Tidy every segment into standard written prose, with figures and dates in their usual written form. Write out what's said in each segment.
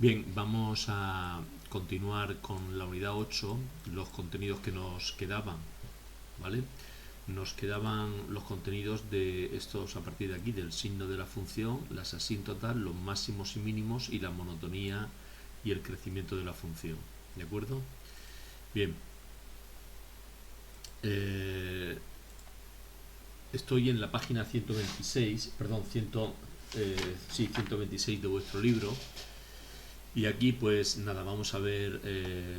Bien, vamos a continuar con la unidad 8, los contenidos que nos quedaban, ¿vale? Nos quedaban los contenidos de estos a partir de aquí, del signo de la función, las asíntotas, los máximos y mínimos y la monotonía y el crecimiento de la función, ¿de acuerdo? Bien, estoy en la página 126, perdón, 126 de vuestro libro. Y aquí pues nada, vamos a ver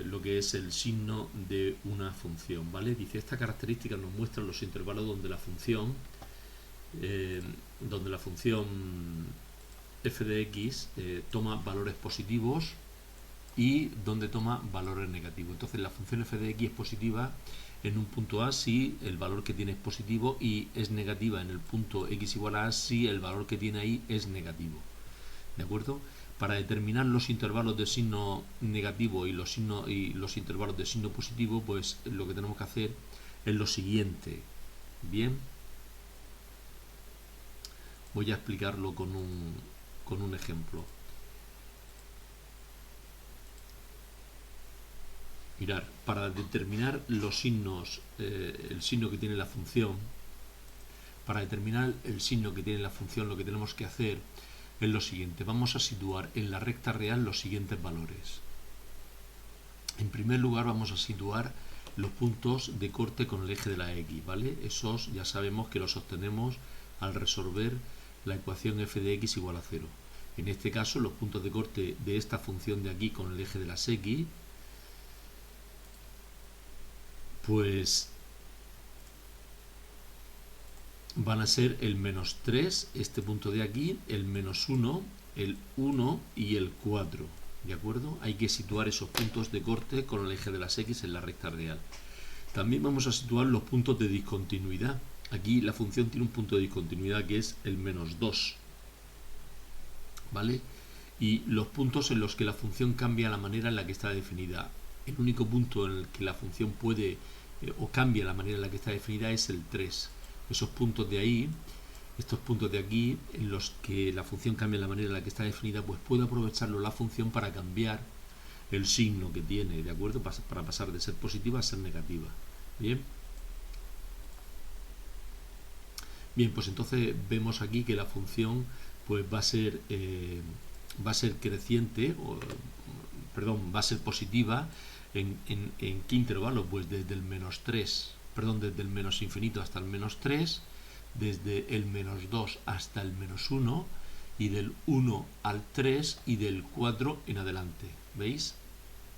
lo que es el signo de una función, ¿vale? Dice, esta característica nos muestra los intervalos donde la función f de x toma valores positivos y donde toma valores negativos. Entonces la función f de x es positiva en un punto A si el valor que tiene es positivo y es negativa en el punto x igual a si el valor que tiene ahí es negativo, ¿de acuerdo? Para determinar los intervalos de signo negativo y los intervalos de signo positivo, pues lo que tenemos que hacer es lo siguiente. Bien, voy a explicarlo con un ejemplo. Mirar, para determinar los signos, el signo que tiene la función, para determinar el signo que tiene la función, lo que tenemos que hacer es lo siguiente. Vamos a situar en la recta real los siguientes valores. En primer lugar vamos a situar los puntos de corte con el eje de la x, ¿vale? Esos ya sabemos que los obtenemos al resolver la ecuación f de x igual a 0. En este caso los puntos de corte de esta función de aquí con el eje de las x, pues van a ser el menos 3, este punto de aquí, el menos 1, el 1 y el 4, ¿de acuerdo? Hay que situar esos puntos de corte con el eje de las x en la recta real. También vamos a situar los puntos de discontinuidad. Aquí la función tiene un punto de discontinuidad que es el menos 2, ¿vale? Y los puntos en los que la función cambia la manera en la que está definida. El único punto en el que la función puede o cambia la manera en la que está definida es el 3. Esos puntos de ahí, estos puntos de aquí, en los que la función cambia la manera en la que está definida, pues puede aprovecharlo la función para cambiar el signo que tiene, ¿de acuerdo? Para pasar de ser positiva a ser negativa. Bien. Bien, pues entonces vemos aquí que la función pues va a ser creciente, va a ser positiva en qué intervalo, pues desde el menos 3, desde el menos infinito hasta el menos 3, desde el menos 2 hasta el menos 1 y del 1 al 3 y del 4 en adelante. ¿Veis?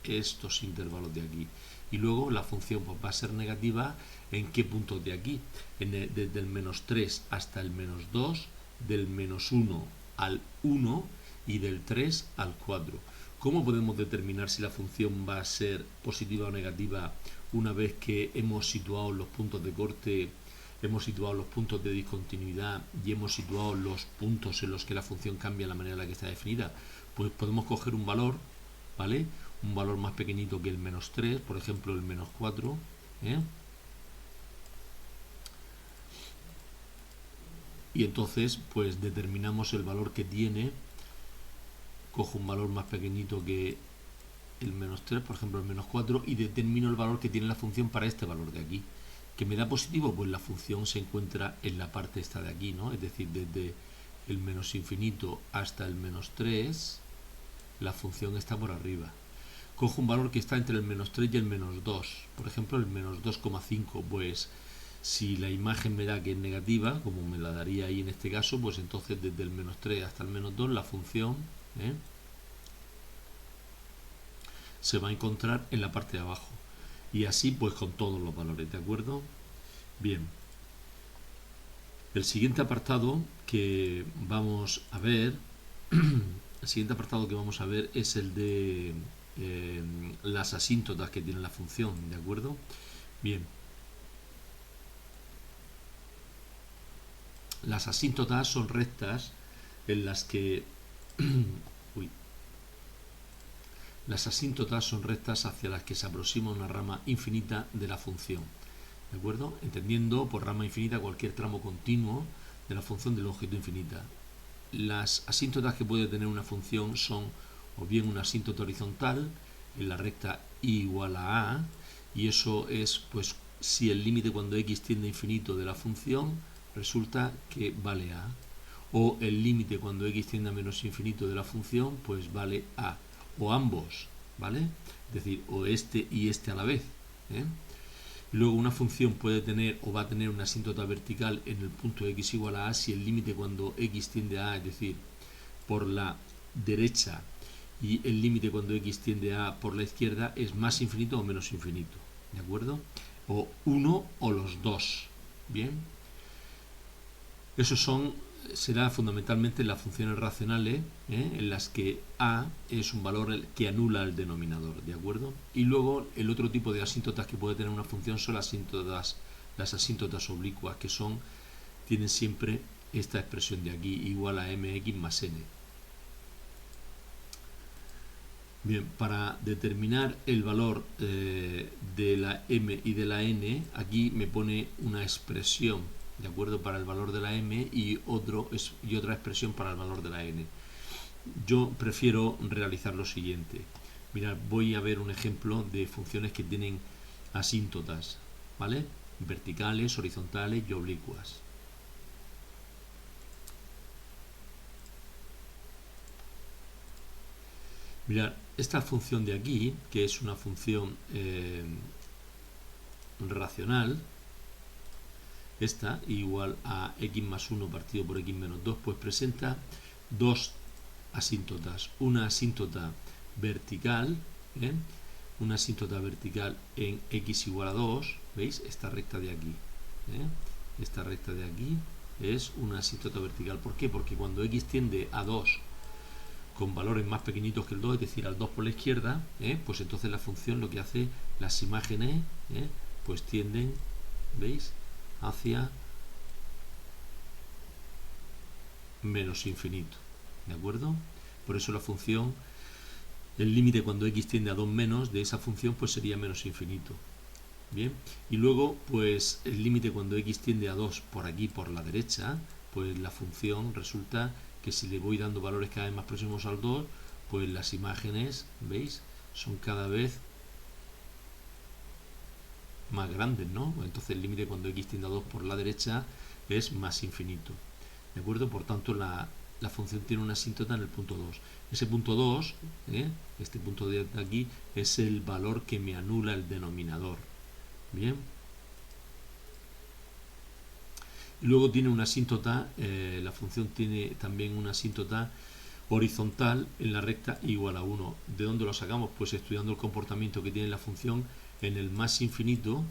Estos intervalos de aquí. Y luego la función pues va a ser negativa en qué puntos de aquí, desde el menos 3 hasta el menos 2, del menos 1 al 1 y del 3 al 4. ¿Cómo podemos determinar si la función va a ser positiva o negativa una vez que hemos situado los puntos de corte, hemos situado los puntos de discontinuidad y hemos situado los puntos en los que la función cambia la manera en la que está definida? Pues podemos coger un valor, ¿vale? Un valor más pequeñito que el menos 3, por ejemplo el menos 4, y entonces pues determinamos el valor que tiene. Cojo un valor más pequeñito que el menos 3, por ejemplo el menos 4, y determino el valor que tiene la función para este valor de aquí. ¿Que me da positivo? Pues la función se encuentra en la parte esta de aquí, ¿no? Es decir, desde el menos infinito hasta el menos 3, la función está por arriba. Cojo un valor que está entre el menos 3 y el menos 2, por ejemplo el menos 2,5, pues si la imagen me da que es negativa, como me la daría ahí en este caso, pues entonces desde el menos 3 hasta el menos 2 la función se va a encontrar en la parte de abajo. Y así pues con todos los valores, ¿de acuerdo? Bien. El siguiente apartado que vamos a ver, es el de las asíntotas que tiene la función, ¿de acuerdo? Bien. Las asíntotas son rectas en las que las asíntotas son rectas hacia las que se aproxima una rama infinita de la función, ¿de acuerdo? Entendiendo por rama infinita cualquier tramo continuo de la función de longitud infinita. Las asíntotas que puede tener una función son o bien una asíntota horizontal en la recta y igual a a, y eso es pues si el límite cuando x tiende a infinito de la función resulta que vale a, o el límite cuando x tiende a menos infinito de la función pues vale a, o ambos, ¿vale? Es decir, o este y este a la vez, ¿eh? Luego una función puede tener o va a tener una asíntota vertical en el punto x igual a si el límite cuando x tiende a, es decir, por la derecha, y el límite cuando x tiende a por la izquierda es más infinito o menos infinito, ¿de acuerdo? O uno o los dos, ¿bien? Esos será fundamentalmente las funciones racionales, en las que a es un valor que anula el denominador, ¿de acuerdo? Y luego el otro tipo de asíntotas que puede tener una función son las asíntotas oblicuas, que tienen siempre esta expresión de aquí, igual a mx más n. Bien, para determinar el valor de la m y de la n, aquí me pone una expresión, ¿de acuerdo? Para el valor de la m y otra expresión para el valor de la n. Yo prefiero realizar lo siguiente. Mirad, voy a ver un ejemplo de funciones que tienen asíntotas, ¿vale? Verticales, horizontales y oblicuas. Mirad, esta función de aquí, que es una función racional, esta igual a x más 1 partido por x menos 2, pues presenta dos asíntotas. Una asíntota vertical, ¿eh? Una asíntota vertical en x igual a 2, ¿veis? Esta recta de aquí, ¿eh? Esta recta de aquí es una asíntota vertical. ¿Por qué? Porque cuando x tiende a 2 con valores más pequeñitos que el 2, es decir, al 2 por la izquierda, pues entonces la función lo que hace, las imágenes, pues tienden, ¿veis?, hacia menos infinito, ¿de acuerdo? Por eso la función, el límite cuando x tiende a 2 menos de esa función, pues sería menos infinito. Bien, y luego, pues el límite cuando x tiende a 2 por aquí, por la derecha, pues la función resulta que si le voy dando valores cada vez más próximos al 2, pues las imágenes, ¿veis?, son cada vez más grandes, ¿no? Entonces el límite cuando x tiende a 2 por la derecha es más infinito, ¿de acuerdo? Por tanto, la función tiene una asíntota en el punto 2. Ese punto 2, este punto de aquí, es el valor que me anula el denominador. Bien. Y luego tiene una asíntota, la función tiene también una asíntota horizontal en la recta igual a 1. ¿De dónde lo sacamos? Pues estudiando el comportamiento que tiene la función en el más infinito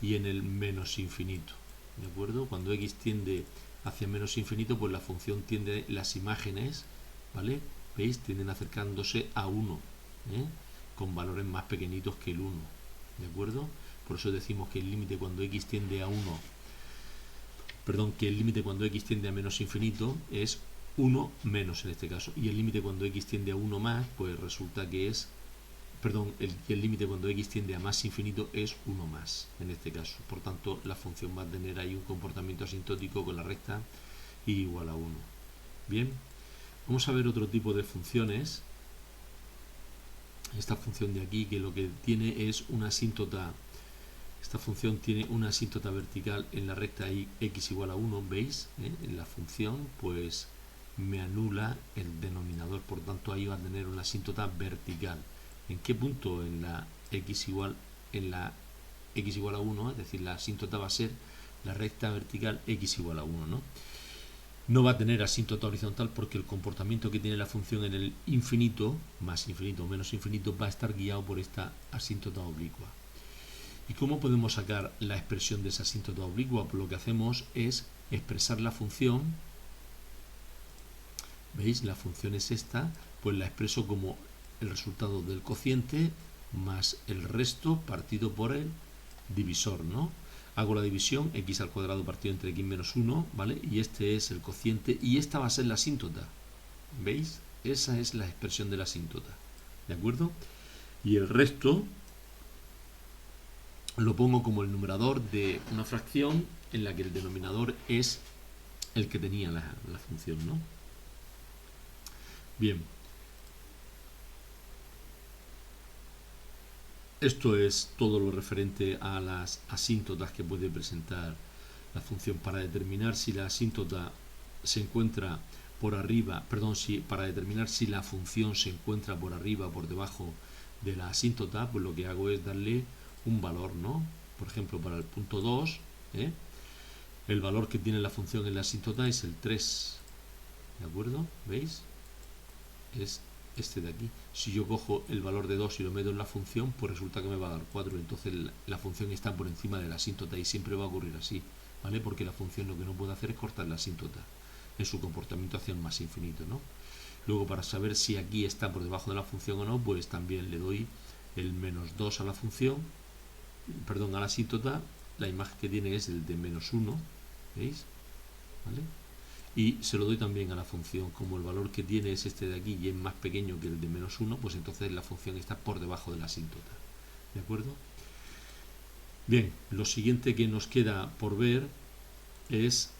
y en el menos infinito, ¿de acuerdo? Cuando x tiende hacia menos infinito, pues la función tiende, las imágenes, ¿vale?, ¿veis?, tienden acercándose a 1, con valores más pequeñitos que el 1, ¿de acuerdo? Por eso decimos que el límite cuando x tiende a 1, perdón, que el límite cuando x tiende a menos infinito es 1 menos en este caso, y el límite cuando x tiende a 1 más, pues resulta que es, perdón, el límite cuando x tiende a más infinito es 1 más en este caso. Por tanto, la función va a tener ahí un comportamiento asintótico con la recta y igual a 1. Bien, vamos a ver otro tipo de funciones. Esta función de aquí, que lo que tiene es una asíntota. Esta función tiene una asíntota vertical en la recta x igual a 1, ¿veis? En la función, pues me anula el denominador, por tanto ahí va a tener una asíntota vertical. ¿En qué punto? En la x igual a 1, es decir, la asíntota va a ser la recta vertical x igual a 1, ¿no? No va a tener asíntota horizontal porque el comportamiento que tiene la función en el infinito, más infinito o menos infinito, va a estar guiado por esta asíntota oblicua. ¿Y cómo podemos sacar la expresión de esa asíntota oblicua? Pues lo que hacemos es expresar la función, ¿veis? La función es esta, pues la expreso como el resultado del cociente más el resto partido por el divisor, ¿no? Hago la división, x al cuadrado partido entre x menos 1, ¿vale? Y este es el cociente y esta va a ser la asíntota, ¿veis? Esa es la expresión de la asíntota, ¿de acuerdo? Y el resto lo pongo como el numerador de una fracción en la que el denominador es el que tenía la función, ¿no? Bien, Esto es todo lo referente a las asíntotas que puede presentar la función. Para determinar si la asíntota se encuentra por arriba, perdón, para determinar si la función se encuentra por arriba o por debajo de la asíntota, pues lo que hago es darle un valor, ¿no? Por ejemplo, para el punto 2, el valor que tiene la función en la asíntota es el 3, ¿de acuerdo? ¿Veis? Es este de aquí. Si yo cojo el valor de 2 y lo meto en la función, pues resulta que me va a dar 4. Entonces la función está por encima de la asíntota y siempre va a ocurrir así, ¿vale? Porque la función lo que no puede hacer es cortar la asíntota en su comportamiento hacia el más infinito, ¿no? Luego, para saber si aquí está por debajo de la función o no, pues también le doy el menos 2 a la función, perdón, a la asíntota. La imagen que tiene es el de menos 1, ¿veis? ¿Vale? Y se lo doy también a la función. Como el valor que tiene es este de aquí y es más pequeño que el de menos 1, pues entonces la función está por debajo de la asíntota, ¿de acuerdo? Bien, lo siguiente que nos queda por ver es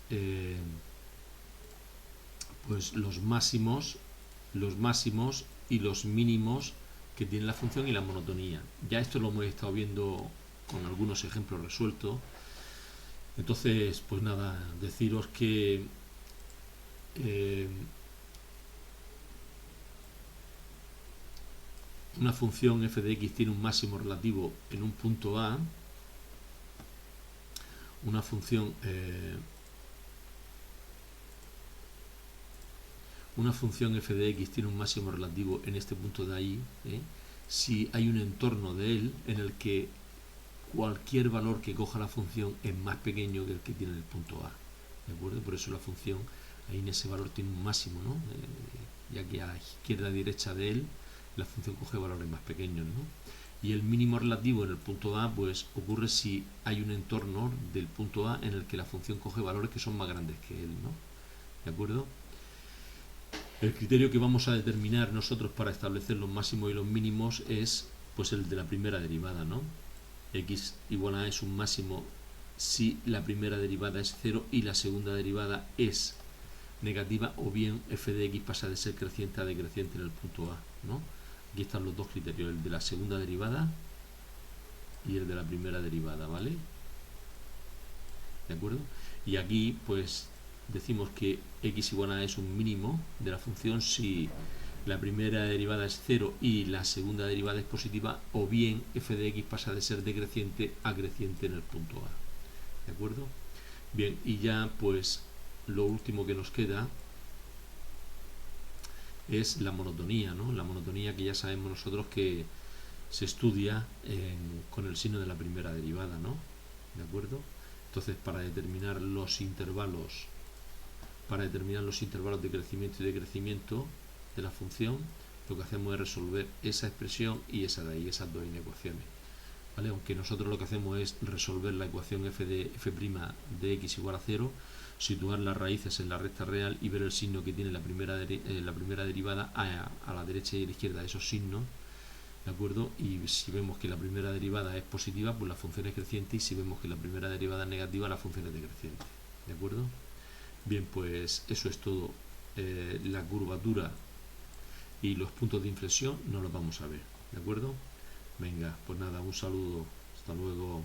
pues los máximos y los mínimos que tiene la función y la monotonía. Ya esto lo hemos estado viendo con algunos ejemplos resueltos. Entonces, pues nada, deciros que una función f de x tiene un máximo relativo en un punto A. Una función f de x tiene un máximo relativo en este punto de ahí, si hay un entorno de él en el que cualquier valor que coja la función es más pequeño que el que tiene en el punto A, ¿de acuerdo? Por eso la función ahí en ese valor tiene un máximo, ¿no? Ya que a izquierda y derecha de él la función coge valores más pequeños, ¿no? Y el mínimo relativo en el punto A pues ocurre si hay un entorno del punto A en el que la función coge valores que son más grandes que él, ¿no? ¿De acuerdo? El criterio que vamos a determinar nosotros para establecer los máximos y los mínimos es pues el de la primera derivada, ¿no? X igual a es un máximo si la primera derivada es 0 y la segunda derivada es negativa, o bien f de x pasa de ser creciente a decreciente en el punto A, ¿no? Aquí están los dos criterios, el de la segunda derivada y el de la primera derivada, ¿vale? ¿De acuerdo? Y aquí pues decimos que x igual a es un mínimo de la función si la primera derivada es 0 y la segunda derivada es positiva, o bien f de x pasa de ser decreciente a creciente en el punto A, ¿de acuerdo? Bien, y ya pues lo último que nos queda es la monotonía, ¿no? La monotonía que ya sabemos nosotros que se estudia con el signo de la primera derivada, ¿no? ¿De acuerdo? Entonces, para determinar los intervalos de crecimiento y decrecimiento de la función, lo que hacemos es resolver esa expresión y esa de ahí, esas dos inecuaciones, ¿vale? Aunque nosotros lo que hacemos es resolver la ecuación f de x igual a 0, situar las raíces en la recta real y ver el signo que tiene la primera derivada a la derecha y a la izquierda de esos signos, ¿de acuerdo? Y si vemos que la primera derivada es positiva, pues la función es creciente, y si vemos que la primera derivada es negativa, la función es decreciente, ¿de acuerdo? Bien, pues eso es todo. La curvatura y los puntos de inflexión no los vamos a ver, ¿de acuerdo? Venga, pues nada, un saludo, hasta luego.